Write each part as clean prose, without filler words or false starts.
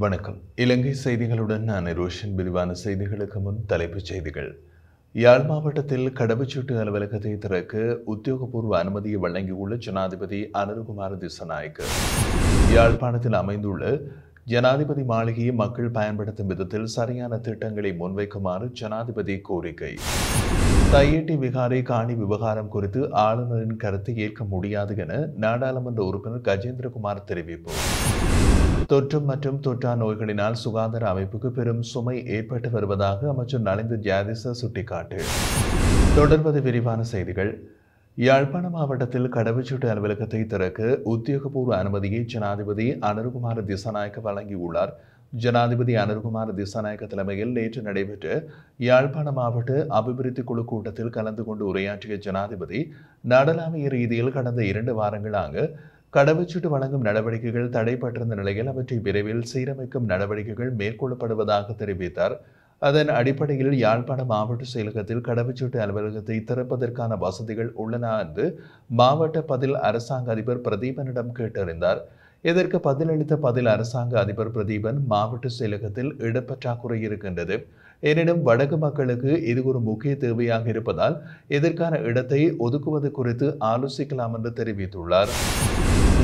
வணக்கம். இலங்கை செய்திகளுடன் நான் ரோஷன். விரிவான செய்திகளுக்கு முன் தலைப்புச் செய்திகள். யாழ் மாவட்டத்தில் கடவுச்சீட்டு அலுவலகத்தை திறக்க உத்தியோகபூர்வ அனுமதியை வழங்கியுள்ள ஜனாதிபதி அனுரகுமார திசாநாயக்க. யாழ்ப்பாணத்தில் அமைந்துள்ள ஜனாதிபதி மாளிகையை மக்கள் பயன்படுத்தும் விதத்தில் சரியான திட்டங்களை முன்வைக்குமாறு ஜனாதிபதி கோரிக்கை. தையிட்டி விகாரை காணி விவகாரம் குறித்து ஆளுநரின் கருத்தை ஏற்க முடியாது என நாடாளுமன்ற உறுப்பினர் கஜேந்திரகுமார் தெரிவிப்பு. தொற்று மற்றும் தொற்றா நோய்களினால் சுகாதார அமைப்புக்கு பெரும் சுமை ஏற்பட்டு வருவதாக அமைச்சர் நலிந்த ஜாதிச சுட்டிக்காட்டு. தொடர்வது விரிவான செய்திகள். யாழ்ப்பாண மாவட்டத்தில் கடவுச்சீட்டு அலுவலகத்தை திறக்க உத்தியோகபூர்வ அனுமதியை ஜனாதிபதி அனுரகுமார திசாநாயக்க வழங்கியுள்ளார். ஜனாதிபதி அனுரகுமார திசாநாயக்க தலைமையில் நேற்று நடைபெற்ற யாழ்ப்பாண மாவட்ட அபிவிருத்தி குழு கூட்டத்தில் கலந்து கொண்டு உரையாற்றிய ஜனாதிபதி நாடளாவிய ரீதியில் கடந்த 2 வாரங்களாக கடவுச்சீட்டு வழங்கும் நடவடிக்கைகள் தடைப்பட்டிருந்த நிலையில் அவற்றை விரைவில் சீரமைக்கும் நடவடிக்கைகள் மேற்கொள்ளப்படுவதாக தெரிவித்தார். அதன் அடிப்படையில் யாழ்ப்பாண மாவட்ட செயலகத்தில் கடவுச்சீட்டு அலுவலகத்தை திறப்பதற்கான வசதிகள் உள்ளன என்று மாவட்ட பதில் அரசாங்க அதிபர் பிரதீபனிடம் கேட்டறிந்தார். இதற்கு பதிலளித்த பதில் அரசாங்க அதிபர் பிரதீபன், மாவட்ட செயலகத்தில் இடப்பற்றாக்குறை இருக்கின்றது, எனினும் வடக்கு மக்களுக்கு இது ஒரு முக்கிய தேவையாக இருப்பதால் இதற்கான இடத்தை ஒதுக்குவது குறித்து ஆலோசிக்கலாம் என்று தெரிவித்துள்ளார்.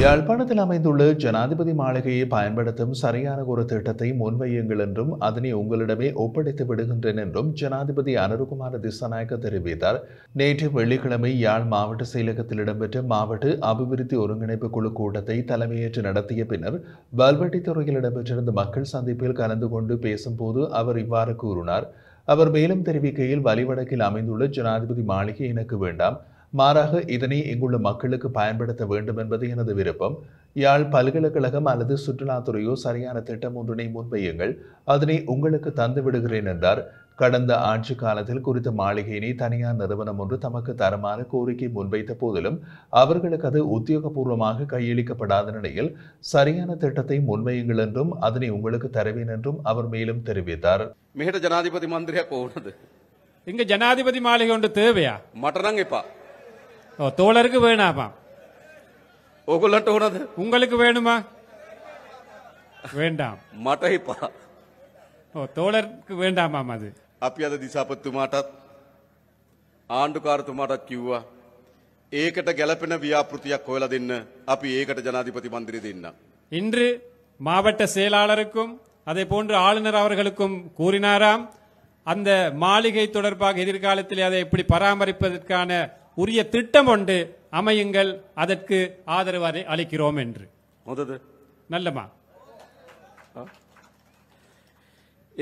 யாழ்ப்பாணத்தில் அமைந்துள்ள ஜனாதிபதி மாளிகையை பயன்படுத்தும் சரியான ஒரு திட்டத்தை முன்வையுங்கள் என்றும் அதனை உங்களிடமே ஒப்படைத்து விடுகின்றேன் என்றும் ஜனாதிபதி அனுரகுமார திசாநாயக்க தெரிவித்தார். நேற்று வெள்ளிக்கிழமை யாழ் மாவட்ட செயலகத்தில் இடம்பெற்ற மாவட்ட அபிவிருத்தி ஒருங்கிணைப்பு குழு கூட்டத்தை தலைமையேற்று நடத்திய பின்னர் வல்வெட்டித்துறையில் இடம்பெற்றிருந்த மக்கள் சந்திப்பில் கலந்து கொண்டு பேசும்போது அவர் இவ்வாறு கூறினார். அவர் மேலும் தெரிவிக்கையில், வலிவடக்கில் அமைந்துள்ள ஜனாதிபதி மாளிகை எனக்கு வேண்டாம், மாறாக இதனை இங்குள்ள மக்களுக்கு பயன்படுத்த வேண்டும் என்பது எனது விருப்பம். யாழ் பல்கலைக்கழகம் அல்லது சுற்றுலாத்துறையோ சரியான திட்டம் ஒன்றினை முன்வையுங்கள், அதனை உங்களுக்கு தந்து விடுகிறேன் என்றார். கடந்த ஆட்சி காலத்தில் குறித்த மாளிகையினை தனியார் நிறுவனம் ஒன்று தமக்கு தரமான கோரிக்கை முன்வைத்த போதிலும் அவர்களுக்கு அது உத்தியோகபூர்வமாக கையளிக்கப்படாத நிலையில் சரியான திட்டத்தை முன்வையுங்கள் என்றும் அதனை உங்களுக்கு தருவேன் என்றும் அவர் மேலும் தெரிவித்தார். මෙහෙට ජනාධිපති මන්ත්‍රයක් ඕනද? இங்க ஜனாதிபதி மாளிகை ஒன்று தேவையா? මට නම් එපා. தோழருக்கு வேணாமா? ඕගොල්ලන්ට ඕනද? உங்களுக்கு வேணுமா? வேண்டாம். මට එපා. தோழருக்கு வேண்டாமாம் அது. අපි අද දිසාපතිතුමාටත් ආණ්ඩුකාරතුමාටත් කිව්වා ඒකට ගැළපෙන ව්‍යාපෘතියක් හොයලා දෙන්න. අපි ඒකට ජනාධිපති මන්දිරය දෙන්න. இன்று மாவட்ட செயலாளருக்கும் அதே போன்று ஆளுநர் அவர்களுக்கும் கூறினாராம், அந்த மாளிகை தொடர்பாக எதிர்காலத்தில் அதை எப்படி பராமரிப்பதற்கான உரிய திட்டம் ஒன்று அமையுங்கள், அதற்கு ஆதரவு அளிக்கிறோம் என்று. හොඳද? நல்லமா?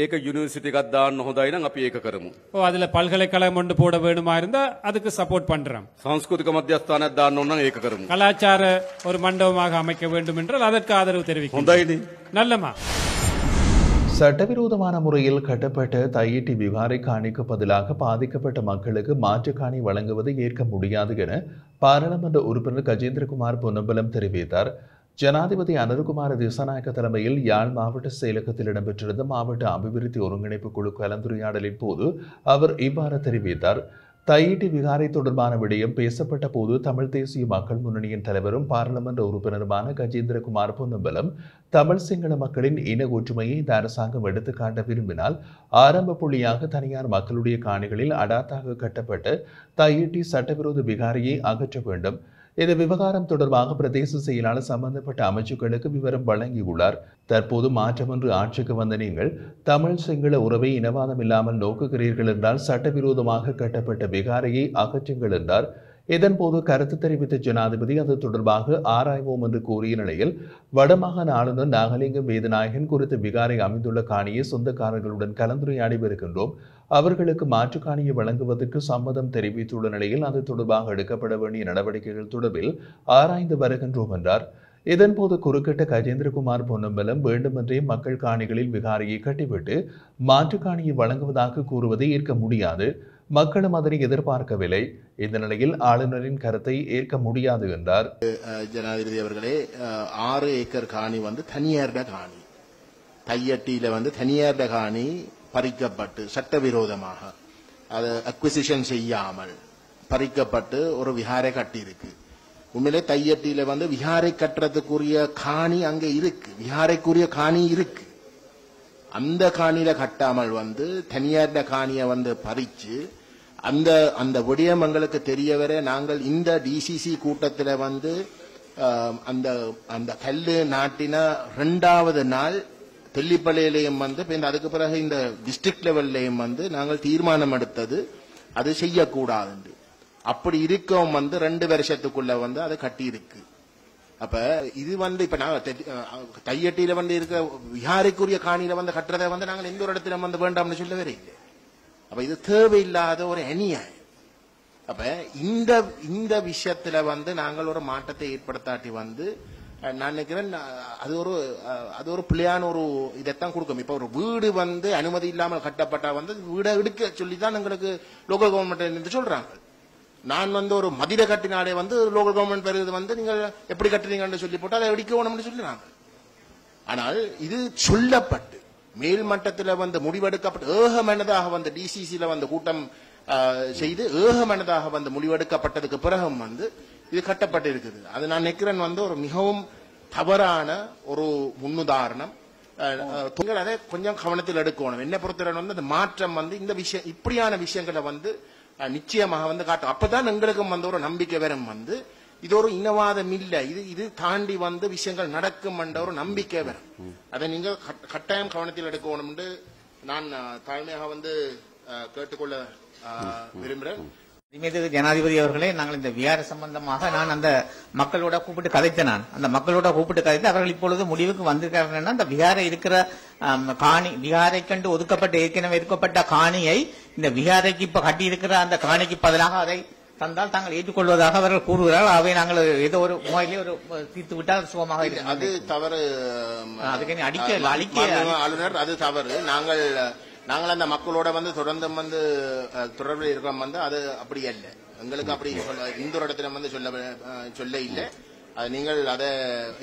ඒක යුනිවර්සිටි එකක් දාන්න හොඳයි නම් අපි ඒක කරමු. அதுல பல்கலைக்கழகம் ஒன்று போட வேணுமா இருந்தா அதுக்கு சப்போர்ட் பண்றோம். සංස්කෘතික මධ්‍යස්ථානයක් දාන්න ඕන නම් ඒක කරමු. கலாச்சார ஒரு மண்டபமாக அமைக்க வேண்டும் என்றால் அதற்கு ஆதரவு தெரிவிக்கிறோம். හොඳයිනේ. நல்லமா? சட்டவிரோதமான முறையில் கட்டப்பட்ட தையிட்டி விகாரை காணிக்கு பதிலாக பாதிக்கப்பட்ட மக்களுக்கு மாற்றுக் காணி வழங்குவதை ஏற்க முடியாது என பாராளுமன்ற உறுப்பினர் கஜேந்திரகுமார் பொன்னம்பலம் தெரிவித்தார். ஜனாதிபதி அனுரகுமார திசாநாயக்க தலைமையில் யாழ் மாவட்ட செயலகத்தில் இடம்பெற்றிருந்த மாவட்ட அபிவிருத்தி ஒருங்கிணைப்பு குழு கலந்துரையாடலின் போது அவர் இவ்வாறு தெரிவித்தார். தையிட்டி விகாரை தொடர்பான விடயம் பேசப்பட்ட போது தமிழ் தேசிய மக்கள் முன்னணியின் தலைவரும் பாராளுமன்ற உறுப்பினருமான கஜேந்திரகுமார் பொன்னம்பலம், தமிழ் சிங்கள மக்களின் இன ஒற்றுமையை இந்த அரசாங்கம் எடுத்துக்காட்ட விரும்பினால் ஆரம்ப புள்ளியாக தனியார் மக்களுடைய காணிகளில் அடாத்தாக கட்டப்பட்ட தையிட்டி சட்டவிரோத விகாரையை அகற்ற வேண்டும். இந்த விவகாரம் தொடர்பாக பிரதேச செயலாளர் சம்பந்தப்பட்ட அமைச்சுக்களுக்கு விவரம் வழங்கியுள்ளார். தற்போது மாற்றமொன்று ஆட்சிக்கு வந்த நீங்கள் தமிழ் சிங்கள உறவை இனவாதம் இல்லாமல் நோக்குகிறீர்கள் என்றால் சட்டவிரோதமாக கட்டப்பட்ட விகாரையை அகற்றுங்கள் என்றார். இதன்போது கருத்து தெரிவித்த ஜனாதிபதி அது தொடர்பாக ஆராய்வோம் என்று கூறிய நிலையில் வடமாகாண ஆளுநர் நாகலிங்கம் வேதநாயகன் குறித்த விகாரை அமைந்துள்ள காணியை சொந்தக்காரர்களுடன் கலந்துரையாடி வருகின்றோம், அவர்களுக்கு மாற்று காணியை வழங்குவதற்கு சம்மதம் தெரிவித்துள்ள நிலையில் அது தொடர்பாக எடுக்கப்பட வேண்டிய நடவடிக்கைகள் தொடர்பில் ஆராய்ந்து வருகின்றோம் என்றார். இதன்போது குறுக்கிட்ட கஜேந்திரகுமார் பொன்னம்பலம், வேண்டுமென்றே மக்கள் காணிகளில் விகாரையை கட்டிவிட்டு மாற்று காணியை வழங்குவதாக கூறுவதை ஏற்க முடியாது, மக்களும் அதனை எதிர்பார்க்கவில்லை, இந்த நிலையில் ஆளுநரின் கருத்தை ஏற்க முடியாது என்றார். ஜனாதிபதி அவர்களே, 6 ஏக்கர் காணி தனியார்ட காணி, தையட்டியில தனியார்ட காணி பறிக்கப்பட்டு சட்டவிரோதமாக அதை அக்விசிஷன் செய்யாமல் பறிக்கப்பட்டு ஒரு விஹாரை கட்டியிருக்கு. உண்மையிலே தையட்டியில விஹாரை கட்டுறதுக்குரிய காணி அங்க இருக்கு, விஹாரைக்குரிய காணி இருக்கு. அந்த காணியில கட்டாமல் வந்து தனியார்ட காணியை வந்து பறிச்சு அந்த அந்த விடயம் எங்களுக்கு தெரிய வர நாங்கள் இந்த டிசிசி கூட்டத்தில் வந்து அந்த அந்த கல்லு நாட்டின 2வது நாள் தெல்லிப்பள்ளியிலையும் வந்து அதுக்கு பிறகு இந்த டிஸ்ட்ரிக்ட் லெவல்லையும் வந்து நாங்கள் தீர்மானம் எடுத்தது அது செய்யக்கூடாது. அப்படி இருக்கவும் வந்து 2 வருஷத்துக்குள்ள வந்து அது கட்டி இருக்கு. அப்ப இது வந்து இப்ப நாங்க தையட்டியில வந்து இருக்க விஹாரைக்குரிய காணியில வந்து கட்டுறதை வந்து நாங்கள் எந்த ஒரு இடத்துல வந்து வேண்டாம்னு சொல்லவே இல்லை. அப்ப இது தேவையில்லாத ஒரு அநியாயம். அப்ப இந்த விஷயத்துல வந்து நாங்கள் ஒரு மாற்றத்தை ஏற்படுத்தாட்டி வந்து நான் நினைக்கிறேன் அது ஒரு பிள்ளையான ஒரு இதைத்தான் கொடுக்கும். இப்ப ஒரு வீடு வந்து அனுமதி இல்லாமல் கட்டப்பட்டா வந்து வீடை எடுக்க சொல்லிதான் எங்களுக்கு லோக்கல் கவர்மெண்ட் சொல்றாங்க. நான் வந்து ஒரு மதில கட்டினாலே வந்து லோக்கல் கவர்மெண்ட் பெறுது வந்து நீங்கள் எப்படி கட்டுறீங்கன்னு சொல்லி போட்டு அதை இடிக்கணும்னு சொல்லுறாங்க. ஆனால் இது சொல்லப்பட்டு மேல்மட்டத்தில் வந்து முடிவெடுக்கப்பட்டு ஏகமனதாக வந்து டிசிசியில வந்து கூட்டம் செய்து ஏகமனதாக வந்து முடிவெடுக்கப்பட்டதுக்கு பிறகும் வந்து இது கட்டப்பட்டு இருக்குது. அது நான் நினைக்கிறேன் வந்து ஒரு மிகவும் தவறான ஒரு முன்னுதாரணம். அதை கொஞ்சம் கவனத்தில் எடுக்கணும். என்ன பொறுத்தவரை வந்து அந்த மாற்றம் வந்து இந்த விஷயம் இப்படியான விஷயங்களை வந்து நிச்சயமாக வந்து காட்டும். அப்பதான் எங்களுக்கும் வந்து ஒரு நம்பிக்கை வரும் வந்து இது ஒரு இனவாதம் இல்ல, இது தாண்டி வந்து விஷயங்கள் நடக்கும் என்ற ஒரு நம்பிக்கை வரும். அதை நீங்க கட்டாயம் கவனத்தில் எடுக்கணும் என்று நான் தாழ்மையாக வந்து கேட்டுக்கொள்ள விரும்புகிறேன். ஜனாதிபதி அவர்களே, நாங்கள் இந்த விஹார சம்பந்தமாக நான் அந்த மக்களோட கூப்பிட்டு கதைத்தேன். அந்த மக்களோட கூப்பிட்டு கதைத்து அவர்கள் இப்பொழுது முடிவுக்கு வந்திருக்கார்கள். அந்த விஹார இருக்கிற காணி விஹாரை கண்டு ஒதுக்கப்பட்ட ஏற்கனவே ஒதுக்கப்பட்ட காணியை இந்த விஹாரைக்கு இப்ப கட்டி இருக்கிற அந்த காணிக்கு பதிலாக அதை தந்தால் தாங்கள் ஏற்றுக்கொள்வதாக அவர்கள் கூறுகிறார்கள். அவை நாங்கள் ஏதோ ஒரு முறையிலே ஒரு தீர்த்து விட்டால் சுகமாக இருக்கு. அது தவறு. அதுக்கு அழிக்க ஆளுநர் அது தவறு. நாங்கள் அந்த மக்களோட வந்து தொடர்ந்து வந்து தொடர்பில் இருக்கிறோம் வந்து அது அப்படி அல்ல. எங்களுக்கு அப்படி இந்த ஒரு இடத்துல வந்து சொல்ல இல்லை. நீங்கள் அதை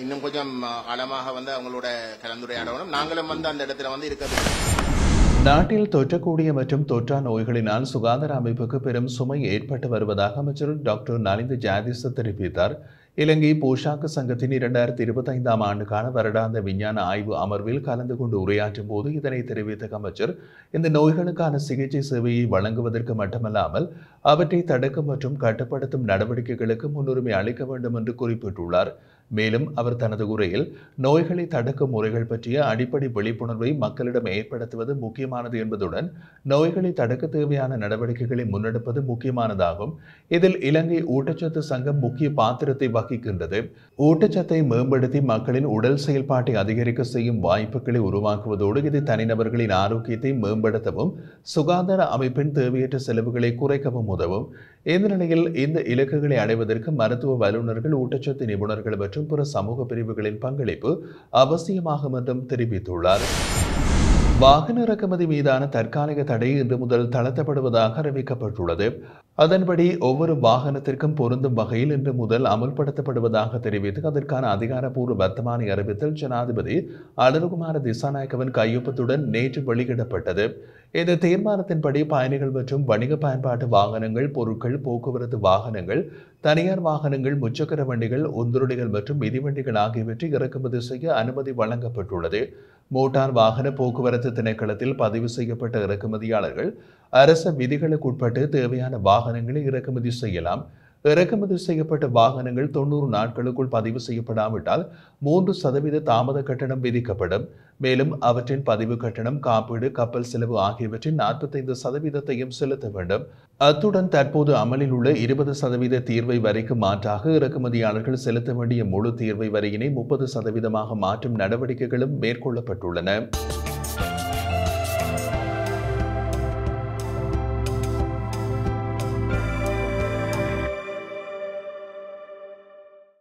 இன்னும் கொஞ்சம் ஆழமாக வந்து அவங்களோட கலந்துரையாடணும். நாங்களும் வந்து அந்த இடத்துல வந்து இருக்கிறது. நாட்டில் தொற்றக்கூடிய மற்றும் தொற்றா நோய்களினால் சுகாதார அமைப்புக்கு பெரும் சுமை ஏற்பட்டு வருவதாக அமைச்சர் டாக்டர் நலிந்த ஜாதிச தெரிவித்தார். இலங்கை போஷாக்கு சங்கத்தின் 2025ஆம் ஆண்டுக்கான வருடாந்த விஞ்ஞான ஆய்வு அமர்வில் கலந்து கொண்டு உரையாற்றும் போது இதனை தெரிவித்த அமைச்சர் இந்த நோய்களுக்கான சிகிச்சை சேவையை வழங்குவதற்கு மட்டுமல்லாமல் அவற்றை தடுக்கும் மற்றும் கட்டுப்படுத்தும் நடவடிக்கைகளுக்கு முன்னுரிமை அளிக்க வேண்டும் என்று குறிப்பிட்டுள்ளார். மேலும் அவர் தனது உரையில் நோய்களை தடுக்கும் முறைகள் பற்றிய அடிப்படை விழிப்புணர்வை மக்களிடம் ஏற்படுத்துவது முக்கியமானது என்பதுடன் நோய்களை தடுக்க தேவையான நடவடிக்கைகளை முன்னெடுப்பது முக்கியமானதாகும். இதில் இலங்கை ஊட்டச்சத்து சங்கம் முக்கிய பாத்திரத்தை வகிக்கின்றது. ஊட்டச்சத்தை மேம்படுத்தி மக்களின் உடல் செயல்பாட்டை அதிகரிக்க செய்யும் வாய்ப்புகளை உருவாக்குவதோடு இது தனிநபர்களின் ஆரோக்கியத்தை மேம்படுத்தவும் சுகாதார அமைப்பின் தேவையற்ற செலவுகளை குறைக்கவும் உதவும். இந்த நிலையில் இந்த இலக்குகளை அடைவதற்கு மருத்துவ வல்லுநர்கள், ஊட்டச்சத்து நிபுணர்கள் மற்றும் பிற சமூக பிரிவுகளின் பங்களிப்பு அவசியமாகும் என்றும் தெரிவித்துள்ளார். வாகன இறக்குமதி மீதான தற்காலிக தடை இன்று முதல் தளர்த்தப்படுவதாக அறிவிக்கப்பட்டுள்ளது. அதன்படி ஒவ்வொரு வாகனத்திற்கும் பொருந்தும் வகையில் இன்று முதல் அமுல்படுத்தப்படுவதாக தெரிவித்து அதற்கான அதிகாரப்பூர்வ வர்த்தமானி அறிவித்தல் ஜனாதிபதி அனுரகுமார திசாநாயக்கவின் கையொப்பத்துடன் நேற்று வெளியிடப்பட்டது. இந்த தீர்மானத்தின்படி பயணிகள் மற்றும் வணிக பயன்பாட்டு வாகனங்கள், பொருட்கள், போக்குவரத்து வாகனங்கள், தனியார் வாகனங்கள், முச்சக்கர வண்டிகள், உந்துருளிகள் மற்றும் மிதிவண்டிகள் ஆகியவற்றை இறக்குமதி செய்ய அனுமதி வழங்கப்பட்டுள்ளது. மோட்டார் வாகன போக்குவரத்து திணைக்களத்தில் பதிவு செய்யப்பட்ட இறக்குமதியாளர்கள் அரச விதிகளுக்குட்பட்டு தேவையான வாகனங்களை இறக்குமதி செய்யலாம். இறக்குமதி செய்யப்பட்ட வாகனங்கள் 90 நாட்களுக்குள் பதிவு செய்யப்படாவிட்டால் 3% தாமத கட்டணம் விதிக்கப்படும். மேலும் அவற்றின் பதிவு கட்டணம், காப்பீடு, கப்பல் செலவு ஆகியவற்றின் 45%ஐயும் செலுத்த வேண்டும். அத்துடன் தற்போது அமலில் உள்ள 20% தீர்வை வரிக்கு மாற்றாக இறக்குமதியாளர்கள் செலுத்த வேண்டிய முழு தீர்வை வரியினை 30%ஆக மாற்றும் நடவடிக்கைகளும் மேற்கொள்ளப்பட்டுள்ளன.